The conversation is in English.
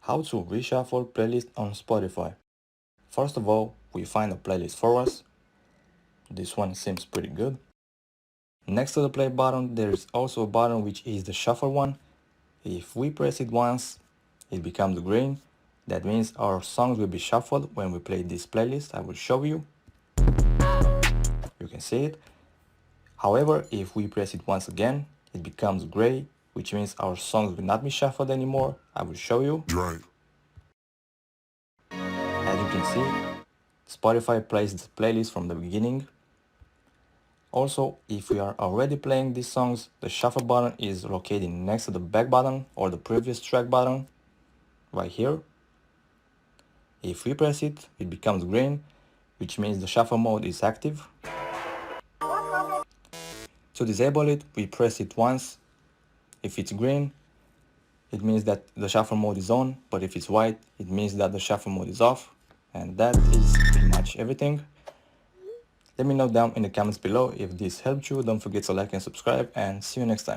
How to reshuffle playlist on Spotify. First of all, we find a playlist for us. This one seems pretty good. Next to the play button, there is also a button which is the shuffle one. If we press it once, it becomes green. That means our songs will be shuffled when we play this playlist. I will show you. You can see it. However, if we press it once again, it becomes gray, which means our songs will not be shuffled anymore. I will show you. Right. As you can see, Spotify plays the playlist from the beginning. Also, if we are already playing these songs, the shuffle button is located next to the back button or the previous track button, right here. If we press it, it becomes green, which means the shuffle mode is active. To disable it, we press it once. If it's green, it means that the shuffle mode is on, but if it's white, it means that the shuffle mode is off. And that is pretty much everything. Let me know down in the comments below if this helped you. Don't forget to like and subscribe, and see you next time.